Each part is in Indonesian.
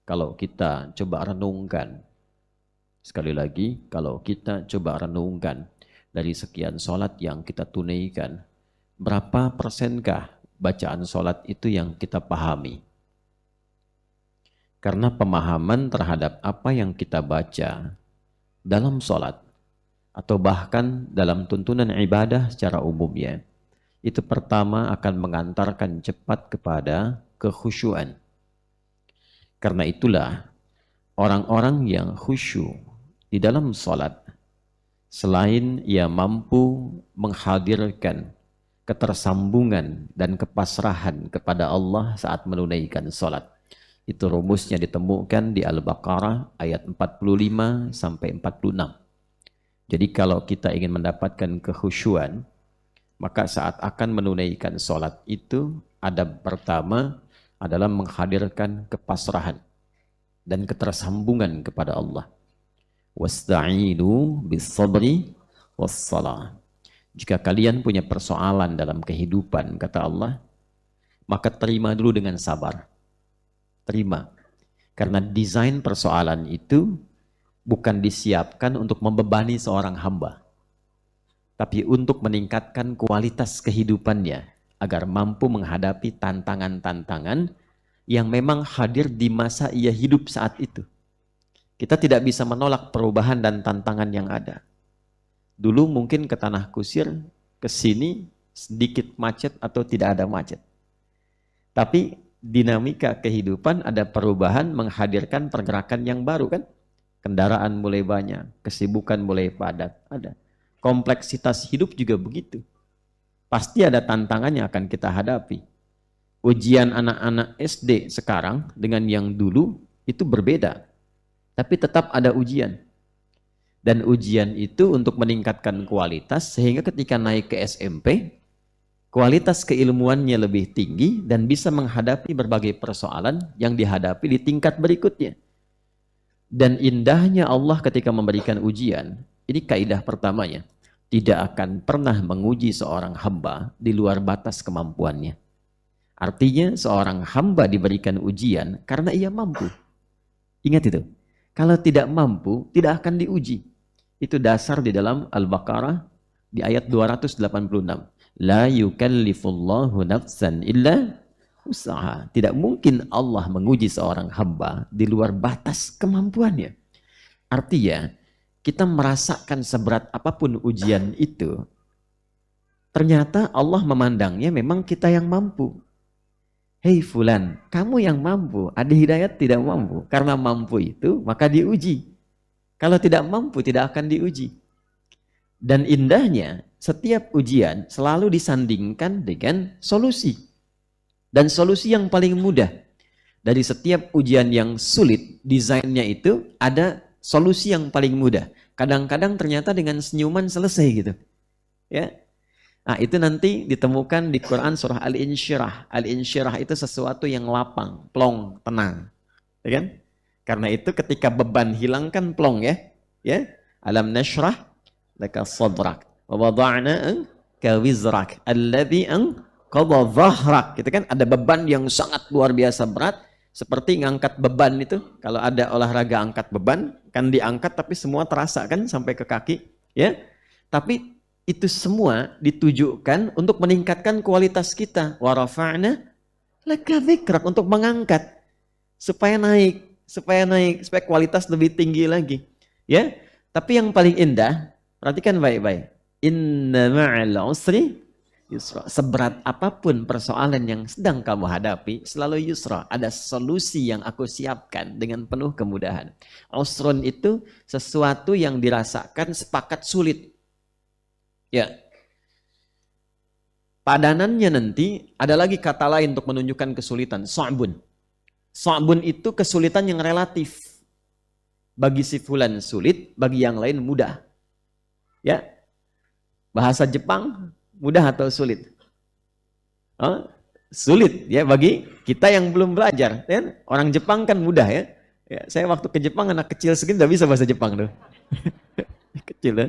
kalau kita coba renungkan, sekali lagi, kalau kita coba renungkan dari sekian sholat yang kita tunaikan, berapa persenkah bacaan sholat itu yang kita pahami? Karena pemahaman terhadap apa yang kita baca dalam sholat, atau bahkan dalam tuntunan ibadah secara umumnya, itu pertama akan mengantarkan cepat kepada kekhusyuan. Karena itulah orang-orang yang khusyuk di dalam sholat, selain ia mampu menghadirkan ketersambungan dan kepasrahan kepada Allah saat menunaikan sholat. Itu rumusnya ditemukan di Al-Baqarah ayat 45 sampai 46. Jadi kalau kita ingin mendapatkan kekhusyuan, maka saat akan menunaikan sholat itu, adab pertama adalah menghadirkan kepasrahan dan ketersambungan kepada Allah. Wasta'inu bis-sabri was-salah. Jika kalian punya persoalan dalam kehidupan, kata Allah, maka terima dulu dengan sabar. Terima. Karena desain persoalan itu bukan disiapkan untuk membebani seorang hamba, tapi untuk meningkatkan kualitas kehidupannya agar mampu menghadapi tantangan-tantangan yang memang hadir di masa ia hidup saat itu. Kita tidak bisa menolak perubahan dan tantangan yang ada. Dulu mungkin ke Tanah Kusir, ke sini sedikit macet atau tidak ada macet. Tapi dinamika kehidupan ada perubahan menghadirkan pergerakan yang baru kan? Kendaraan mulai banyak, kesibukan mulai padat, ada. Kompleksitas hidup juga begitu. Pasti ada tantangan yang akan kita hadapi. Ujian anak-anak SD sekarang dengan yang dulu itu berbeda. Tapi tetap ada ujian. Dan ujian itu untuk meningkatkan kualitas sehingga ketika naik ke SMP, kualitas keilmuannya lebih tinggi dan bisa menghadapi berbagai persoalan yang dihadapi di tingkat berikutnya. Dan indahnya Allah ketika memberikan ujian, ini kaidah pertamanya, tidak akan pernah menguji seorang hamba di luar batas kemampuannya. Artinya seorang hamba diberikan ujian karena ia mampu. Ingat itu, kalau tidak mampu tidak akan diuji. Itu dasar di dalam Al-Baqarah di ayat 286. La yukallifullahu nafsan illa usaha. Tidak mungkin Allah menguji seorang hamba di luar batas kemampuannya. Artinya, kita merasakan seberat apapun ujian itu, ternyata Allah memandangnya memang kita yang mampu. Hei fulan, kamu yang mampu, ada hidayat tidak mampu. Karena mampu itu, maka diuji. Kalau tidak mampu, tidak akan diuji. Dan indahnya, setiap ujian selalu disandingkan dengan solusi. Dan solusi yang paling mudah. Dari setiap ujian yang sulit, desainnya itu ada solusi yang paling mudah. Kadang-kadang ternyata dengan senyuman selesai gitu. Ya. Nah, itu nanti ditemukan di Quran surah Al-Insyirah. Al-Insyirah itu sesuatu yang lapang, plong, tenang. Ya kan? Karena itu ketika beban hilangkan plong ya. Ya. Alam nashrah laka sadrak wa wada'na anka wizrak alladhi anqadha dhahrak. Gitu kan, ada beban yang sangat luar biasa berat, seperti ngangkat beban itu. Kalau ada olahraga angkat beban, kan diangkat tapi semua terasa kan sampai ke kaki, ya. Tapi itu semua ditujukan untuk meningkatkan kualitas kita. Wa rafa'na laka dzikrak, untuk mengangkat supaya naik, supaya kualitas lebih tinggi lagi, ya. Tapi yang paling indah, perhatikan baik-baik. Inna ma'al usri yusra. Seberat apapun persoalan yang sedang kamu hadapi, selalu yusra. Ada solusi yang aku siapkan dengan penuh kemudahan. Usrun itu sesuatu yang dirasakan sepakat sulit. Ya. Padanannya nanti ada lagi kata lain untuk menunjukkan kesulitan. Sa'bun. Sa'bun itu kesulitan yang relatif. Bagi si fulan sulit, bagi yang lain mudah. Ya. Bahasa Jepang mudah atau sulit? Oh, sulit ya bagi kita yang belum belajar. Ya? Orang Jepang kan mudah ya. Ya. Saya waktu ke Jepang anak kecil segini tidak bisa bahasa Jepang tuh. Kecil ya.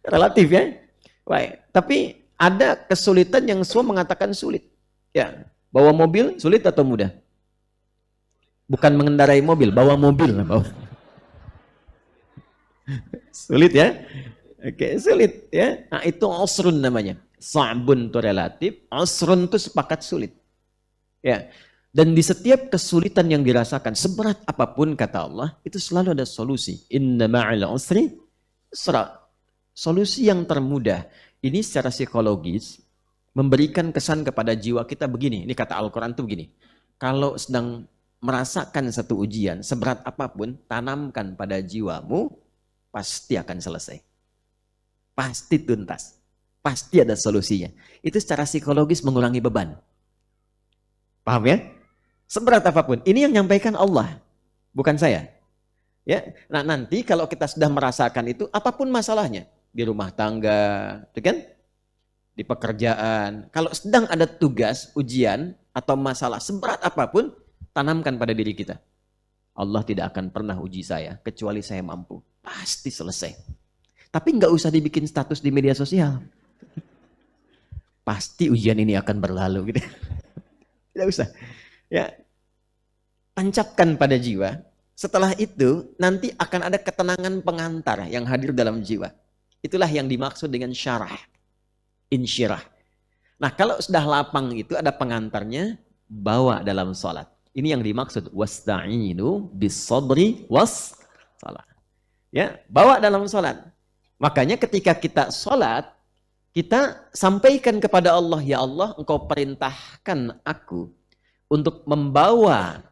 Relatif ya. Baik. Tapi ada kesulitan yang semua mengatakan sulit. Ya. Bawa mobil sulit atau mudah? Bukan mengendarai mobil, bawa mobil. Bawa. Sulit ya? Oke, sulit ya. Nah, itu usrun namanya. Sa'bun itu relatif, usrun itu sepakat sulit. Ya. Dan di setiap kesulitan yang dirasakan, seberat apapun kata Allah, itu selalu ada solusi. Inna ma'al usri yusra. Solusi yang termudah. Ini secara psikologis memberikan kesan kepada jiwa kita begini. Ini kata Al-Quran itu begini. Kalau sedang merasakan satu ujian, seberat apapun, tanamkan pada jiwamu, pasti akan selesai. Pasti tuntas. Pasti ada solusinya. Itu secara psikologis mengurangi beban. Paham ya? Seberat apapun. Ini yang nyampaikan Allah, bukan saya. Ya, nah nanti kalau kita sudah merasakan itu, apapun masalahnya, di rumah tangga, kan? Di pekerjaan, kalau sedang ada tugas, ujian, atau masalah seberat apapun, tanamkan pada diri kita. Allah tidak akan pernah uji saya, kecuali saya mampu. Pasti selesai. Tapi nggak usah dibikin status di media sosial. Pasti ujian ini akan berlalu. Gitu. Tidak usah. Ya, tancapkan pada jiwa. Setelah itu, nanti akan ada ketenangan pengantar yang hadir dalam jiwa. Itulah yang dimaksud dengan syarah. Insyirah. Nah, kalau sudah lapang itu ada pengantarnya, bawa dalam sholat. Ini yang dimaksud wasta'inu bis-sabri was-salat. Ya, bawa dalam sholat. Makanya ketika kita sholat, kita sampaikan kepada Allah, ya Allah, engkau perintahkan aku untuk membawa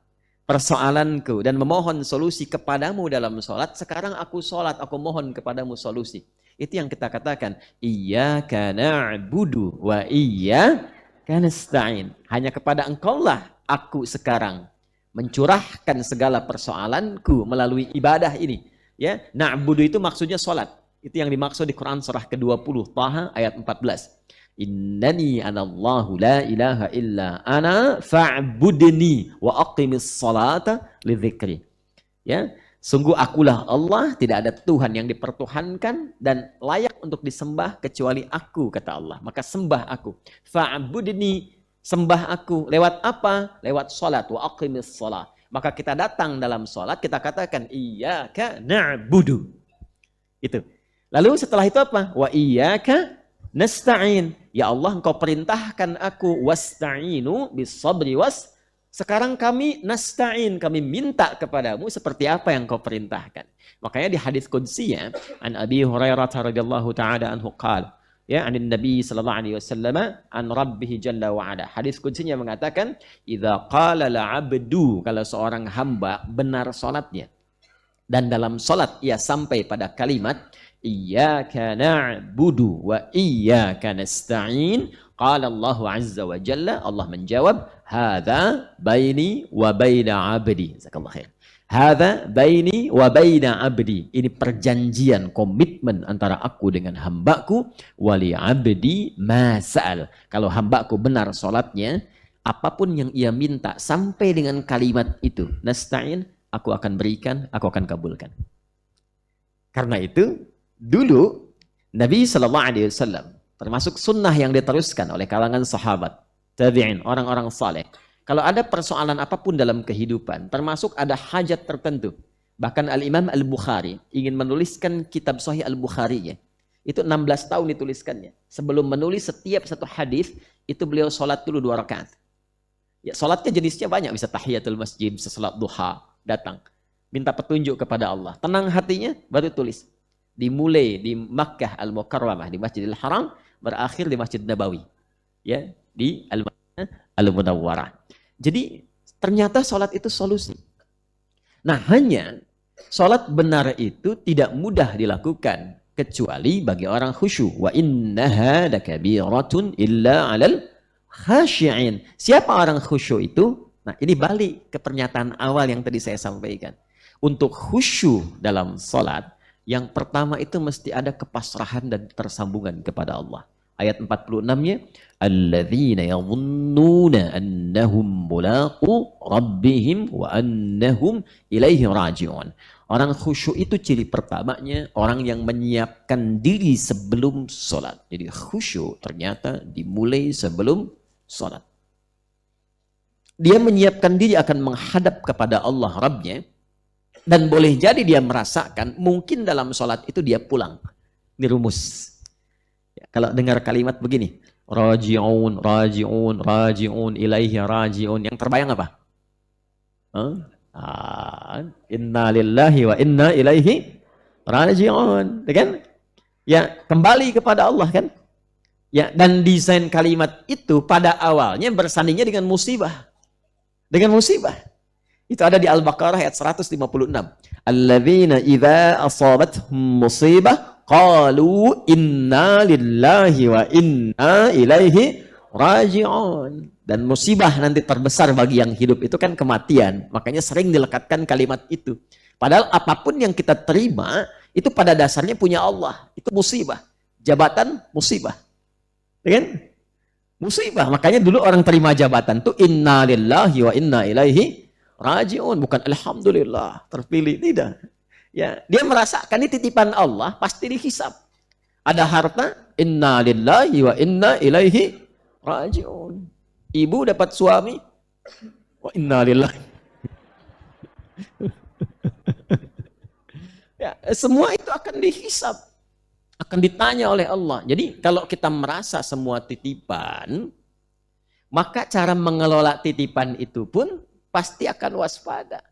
persoalanku dan memohon solusi kepadamu dalam sholat. Sekarang aku sholat, aku mohon kepadamu solusi. Itu yang kita katakan, iyyaka na'budu wa iyyaka nasta'in. Hanya kepada engkaulah aku sekarang mencurahkan segala persoalanku melalui ibadah ini. Ya, na'budu itu maksudnya sholat. Itu yang dimaksud di Quran surah ke-20 Taha ayat 14. Innani anallahu la ilaha illa ana fa'budni wa aqimis salata lidzikri. Ya, sungguh akulah Allah, tidak ada Tuhan yang dipertuhankan dan layak untuk disembah kecuali aku, kata Allah. Maka sembah aku. Fa'budni, sembah aku. Lewat apa? Lewat salat. Wa aqimis salat. Maka kita datang dalam salat, kita katakan iyyaka na'budu. Itu. Lalu setelah itu apa? Wa iyyaka nasta'in. Ya Allah, engkau perintahkan aku wasta'inu bis-sabri was. Sekarang kami nasta'in, kami minta kepadamu seperti apa yang kau perintahkan. Makanya di hadis qudsi ya, an Abi Hurairah radhiyallahu taala anhu qala, ya, anin Nabi sallallahu alaihi wasallam an Rabbih jalla wa ala. Hadis qudsinya mengatakan, idza qala al-'abdu, kalau seorang hamba benar salatnya dan dalam salat ia sampai pada kalimat iyyaka na'budu wa iyyaka nasta'in, qala Allah azza wa jalla, Allah menjawab, hadza baini wa baina 'abdi. Jazakallahu khair. Hadza baini wa baina 'abdi. Ini perjanjian, komitmen antara aku dengan hambaku, wali 'abdi ma sa'al. Kalau hambaku benar salatnya, apapun yang ia minta sampai dengan kalimat itu, nasta'in, aku akan berikan, aku akan kabulkan. Karena itu dulu Nabi SAW, termasuk sunnah yang diteruskan oleh kalangan sahabat, tabi'in, orang-orang saleh. Kalau ada persoalan apapun dalam kehidupan, termasuk ada hajat tertentu. Bahkan Al-Imam Al-Bukhari ingin menuliskan kitab Sahih Al-Bukhari, ya. Itu 16 tahun dituliskannya. Sebelum menulis setiap satu hadis, itu beliau sholat dulu 2 rakaat. Ya, sholatnya jenisnya banyak, bisa tahiyatul masjid, bisa sholat duha, datang. Minta petunjuk kepada Allah. Tenang hatinya, baru tulis. Dimulai di Makkah Al-Mukarramah, di Masjidil Haram, berakhir di Masjid Nabawi. Ya, di Al-Munawwarah. Jadi ternyata sholat itu solusi. Nah, hanya sholat benar itu tidak mudah dilakukan kecuali bagi orang khusyuk. Wa innaha lakabiratun illa 'alal khashi'in. Siapa orang khusyuk itu? Nah, ini balik ke pernyataan awal yang tadi saya sampaikan. Untuk khusyuk dalam sholat, yang pertama itu mesti ada kepasrahan dan tersambungan kepada Allah. Ayat 46-nya, alladzina yadhunnuna annahum mulaqu rabbihim wa annahum ilaihi raji'un. Orang khusyuk itu ciri pertamanya orang yang menyiapkan diri sebelum sholat. Jadi khusyuk ternyata dimulai sebelum sholat. dia menyiapkan diri akan menghadap kepada Allah Rabbnya, dan boleh jadi dia merasakan mungkin dalam sholat itu dia pulang. Ini rumus. Ya, kalau dengar kalimat begini, raji'un, raji'un, raji'un, ilaihi raji'un, yang terbayang apa? Inna lillahi wa inna ilaihi raji'un, kan? Ya, kembali kepada Allah, kan? Ya, dan desain kalimat itu pada awalnya bersandingnya dengan musibah. Dengan musibah. Itu ada di Al-Baqarah ayat 156. Alladzina idza asabathum musibah qalu inna lillahi wa inna ilaihi raji'un. Dan musibah nanti terbesar bagi yang hidup itu kan kematian. Makanya sering dilekatkan kalimat itu. Padahal apapun yang kita terima itu pada dasarnya punya Allah. Itu musibah. Jabatan musibah. Kan? Musibah. Makanya dulu orang terima jabatan tuh inna lillahi wa inna ilaihi raji'un, bukan alhamdulillah terpilih, tidak. Ya, dia merasakan ini titipan Allah, pasti dihisab. Ada harta, inna lillahi wa inna ilaihi raji'un. Ibu dapat suami, wa inna lillahi. Ya, semua itu akan dihisab, akan ditanya oleh Allah. Jadi kalau kita merasa semua titipan, maka cara mengelola titipan itu pun pasti akan waspada.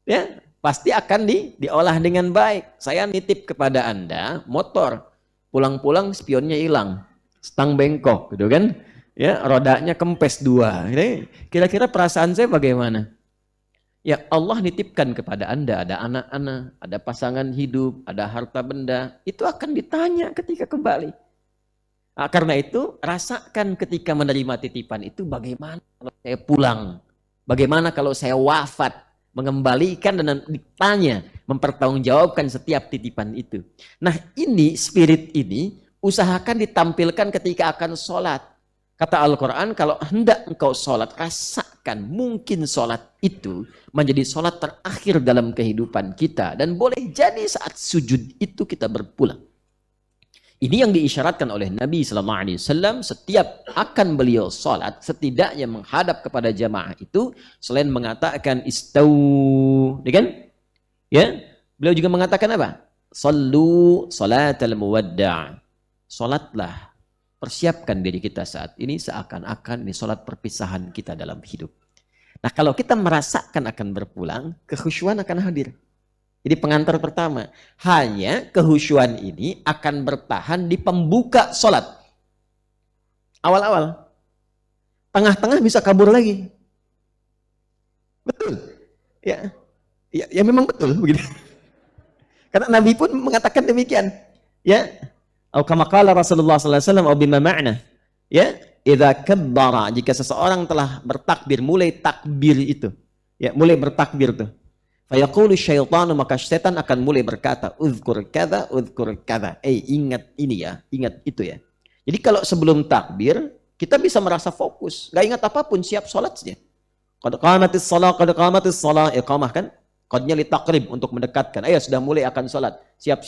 Ya, pasti akan diolah dengan baik. Saya nitip kepada Anda motor, pulang-pulang spionnya hilang, stang bengkok, gitu kan? Ya, rodanya kempes 2. Kira-kira perasaan saya bagaimana? Ya, Allah nitipkan kepada Anda ada anak-anak, ada pasangan hidup, ada harta benda, itu akan ditanya ketika kembali. Nah, karena itu rasakan ketika menerima titipan itu bagaimana kalau saya pulang, bagaimana kalau saya wafat, mengembalikan dan ditanya, mempertanggungjawabkan setiap titipan itu. Nah, ini spirit ini usahakan ditampilkan ketika akan sholat. Kata Al-Quran, kalau hendak engkau sholat, rasakan mungkin sholat itu menjadi sholat terakhir dalam kehidupan kita. Dan boleh jadi saat sujud itu kita berpulang. Ini yang diisyaratkan oleh Nabi SAW setiap akan beliau sholat, setidaknya menghadap kepada jamaah itu, selain mengatakan istau, kan? Ya, beliau juga mengatakan apa? Sallu salatal muwadda'. Sholatlah, persiapkan diri kita saat ini seakan-akan ini sholat perpisahan kita dalam hidup. Nah, kalau kita merasakan akan berpulang, kekhusyuan akan hadir. Jadi pengantar pertama, hanya kehusyuan ini akan bertahan di pembuka sholat. Awal-awal. Tengah-tengah bisa kabur lagi. Betul. Ya memang betul begitu. Karena Nabi pun mengatakan demikian. Ya. Atau kama qala Rasulullah sallallahu alaihi wasallam, atau bima ma'na. Ya, idza kabbara, jika seseorang telah bertakbir, mulai takbir itu. Ya, mulai bertakbir tuh. Fa yaqulu syaitanu, maka setan akan mulai berkata, uzkur kadza, ingat ini ya, ingat itu ya. Jadi kalau sebelum takbir, kita bisa merasa fokus, enggak ingat apapun, siap salat saja. Qad qamatis shalah, iqamah kan? Qadnya li taqrib, untuk mendekatkan. Ayo sudah mulai akan salat. Siap.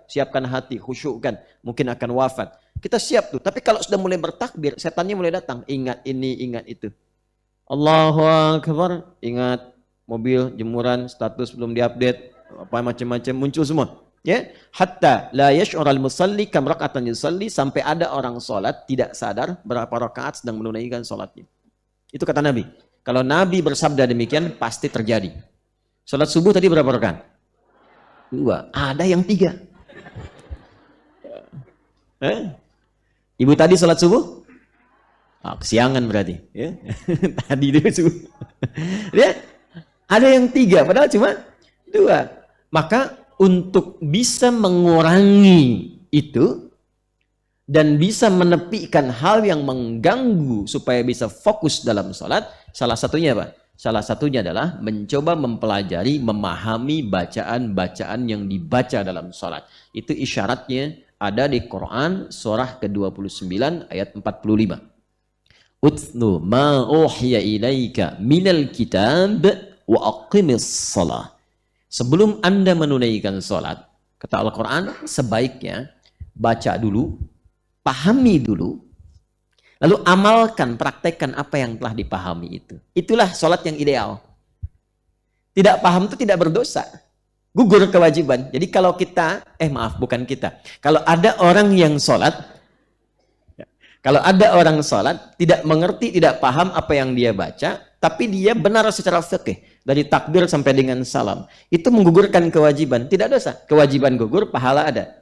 Siapkan hati, khusyukkan. Mungkin akan wafat. Kita siap tuh. Tapi kalau sudah mulai bertakbir, setannya mulai datang. Ingat ini, ingat itu. Allahu Akbar. Ingat mobil, jemuran, status belum diupdate. Apa macam-macam muncul semua. Ya, hatta la yash'ural musalli kam raka'atan yusalli, sampai ada orang salat tidak sadar berapa rakaat sedang menunaikan salatnya. Itu kata Nabi. Kalau Nabi bersabda demikian, pasti terjadi. Salat subuh tadi berapa rakaat? 2. Ada yang 3. Ibu tadi salat subuh? Kesiangan berarti. Ya. Tadi dia subuh. Ya. Ada yang 3, padahal cuma 2. Maka untuk bisa mengurangi itu dan bisa menepikan hal yang mengganggu supaya bisa fokus dalam salat, salah satunya apa? Salah satunya adalah mencoba mempelajari, memahami bacaan-bacaan yang dibaca dalam salat. Itu isyaratnya ada di Quran surah ke-29 ayat 45. Utlu ma uhiya ilaika minal kitab wa aqimis salah. Sebelum Anda menunaikan salat, kata Al-Quran, sebaiknya baca dulu, pahami dulu Lalu amalkan, praktekkan apa yang telah dipahami itu. Itulah sholat yang ideal. Tidak paham itu tidak berdosa. Gugur kewajiban. Jadi kalau kita, bukan kita. Kalau ada orang yang sholat, tidak mengerti, tidak paham apa yang dia baca, tapi dia benar secara fikih dari takbir sampai dengan salam, itu menggugurkan kewajiban, tidak dosa. Kewajiban gugur, pahala ada.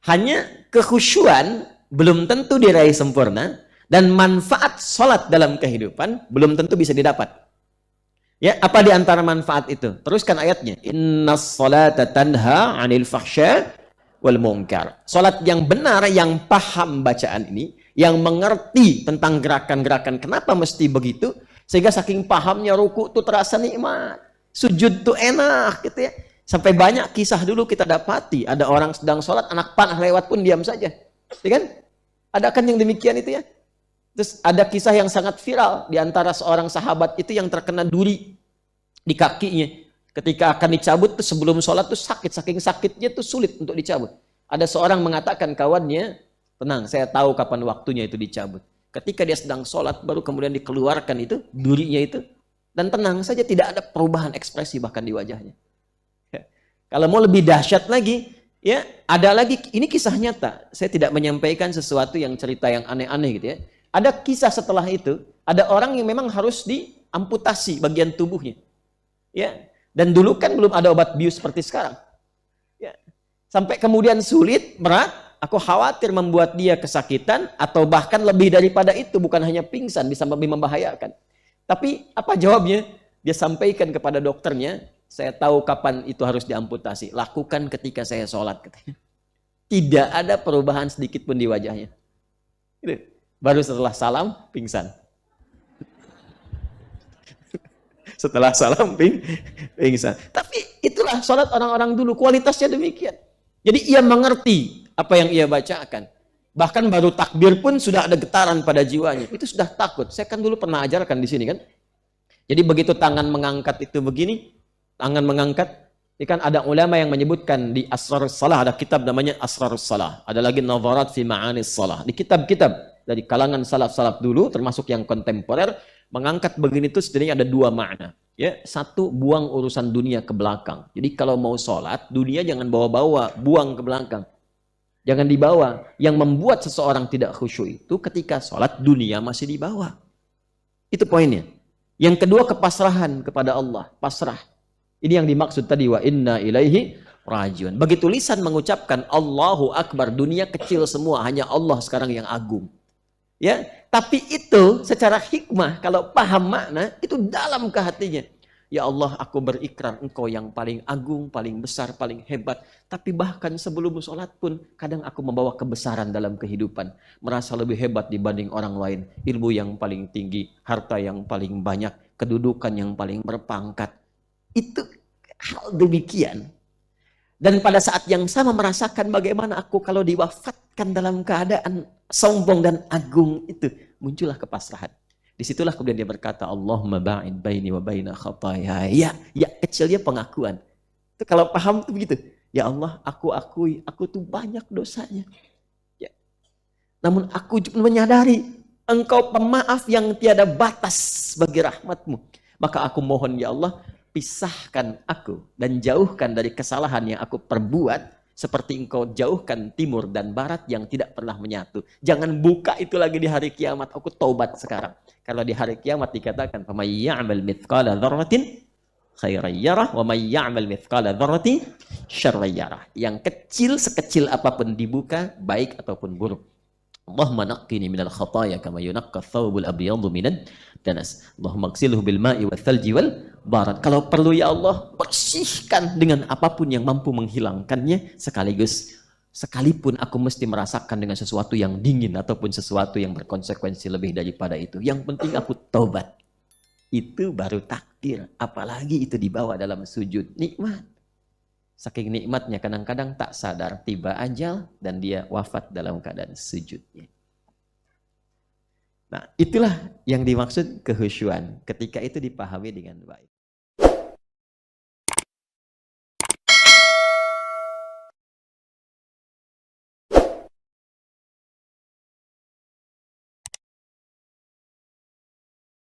Hanya kekhusyuan belum tentu diraih sempurna, dan manfaat sholat dalam kehidupan belum tentu bisa didapat. Ya, apa di antara manfaat itu? Teruskan ayatnya. Innas sholata tanha 'anil fahsya wal munkar. Sholat yang benar, yang paham bacaan ini, yang mengerti tentang gerakan-gerakan kenapa mesti begitu, sehingga saking pahamnya ruku tuh terasa nikmat, sujud tuh enak gitu ya. Sampai banyak kisah dulu kita dapati, ada orang sedang sholat, anak panah lewat pun diam saja, ya kan? Ada kan yang demikian itu ya. Terus ada kisah yang sangat viral di antara seorang sahabat itu yang terkena duri di kakinya. Ketika akan dicabut tuh sebelum sholat tuh sakit, saking sakitnya tuh sulit untuk dicabut. Ada seorang mengatakan kawannya, tenang, saya tahu kapan waktunya itu dicabut. Ketika dia sedang sholat, baru kemudian dikeluarkan itu, durinya itu, dan tenang saja, tidak ada perubahan ekspresi bahkan di wajahnya. Ya. Kalau mau lebih dahsyat lagi, ya ada lagi, ini kisah nyata. Saya tidak menyampaikan sesuatu yang cerita yang aneh-aneh gitu ya. Ada kisah setelah itu, ada orang yang memang harus diamputasi bagian tubuhnya. Ya, dan dulu kan belum ada obat bius seperti sekarang. Ya. Sampai kemudian sulit, berat, aku khawatir membuat dia kesakitan, atau bahkan lebih daripada itu, bukan hanya pingsan, bisa lebih membahayakan. Tapi apa jawabnya? Dia sampaikan kepada dokternya, saya tahu kapan itu harus diamputasi. Lakukan ketika saya sholat. Tidak ada perubahan sedikit pun di wajahnya. Gitu. Baru setelah salam, pingsan. Setelah salam, pingsan. Tapi itulah sholat orang-orang dulu, kualitasnya demikian. Jadi ia mengerti apa yang ia bacakan. Bahkan baru takbir pun sudah ada getaran pada jiwanya. Itu sudah takut. Saya kan dulu pernah ajarkan di sini kan. Jadi begitu tangan mengangkat itu begini, tangan mengangkat, ini kan ada ulama yang menyebutkan di Asrarus Salah, ada kitab namanya Asrarus Salah. Ada lagi Nazarat fi Ma'anis Salah. Di kitab-kitab dari kalangan salaf-salaf dulu, termasuk yang kontemporer, mengangkat begini itu sebenarnya ada dua makna. Ya, satu, buang urusan dunia ke belakang. Jadi kalau mau sholat, dunia jangan bawa-bawa, buang ke belakang. Jangan dibawa. Yang membuat seseorang tidak khusyuk itu ketika sholat, dunia masih dibawa. Itu poinnya. Yang kedua, kepasrahan kepada Allah. Pasrah. Ini yang dimaksud tadi, wa inna ilaihi rajiun. Begitu lisan mengucapkan Allahu Akbar, dunia kecil semua, hanya Allah sekarang yang agung. Ya, tapi itu secara hikmah, kalau paham makna, itu dalam ke hatinya. Ya Allah, aku berikrar Engkau yang paling agung, paling besar, paling hebat. Tapi bahkan sebelum sholat pun, kadang aku membawa kebesaran dalam kehidupan. Merasa lebih hebat dibanding orang lain. Ilmu yang paling tinggi, harta yang paling banyak, kedudukan yang paling berpangkat. Itu hal demikian. Dan pada saat yang sama merasakan bagaimana aku kalau diwafatkan dalam keadaan sombong dan agung itu. Muncullah kepasrahan. Disitulah kemudian dia berkata, Allahumma ba'id baini wa baina khataya. Ya kecilnya pengakuan. Itu kalau paham itu begitu. Ya Allah, aku akui, aku tuh banyak dosanya. Ya. Namun aku menyadari, Engkau pemaaf yang tiada batas bagi rahmatmu. Maka aku mohon ya Allah, pisahkan aku dan jauhkan dari kesalahan yang aku perbuat, seperti Engkau jauhkan timur dan barat yang tidak pernah menyatu. Jangan buka itu lagi di hari kiamat. Aku taubat sekarang. Kalau di hari kiamat dikatakan, "Faman ya'mal mithqala dzarratin khairan yarah wa may ya'mal mithqala dzarratin syarran yarah." Yang kecil sekecil apapun dibuka, baik ataupun buruk. Allahumma naqqini minal khataaya kama yunaqqa thawbul abyadu minad danas. Allahumma ighsilhu bil ma'i wal thalji wal barad. Kalau perlu ya Allah, bersihkan dengan apapun yang mampu menghilangkannya, sekaligus sekalipun aku mesti merasakan dengan sesuatu yang dingin ataupun sesuatu yang berkonsekuensi lebih daripada itu. Yang penting aku taubat. Itu baru takdir, apalagi itu dibawa dalam sujud. Nikmat. Saking nikmatnya kadang-kadang tak sadar tiba ajal dan dia wafat dalam keadaan sujudnya. Nah, itulah yang dimaksud kehusyuan ketika itu dipahami dengan baik.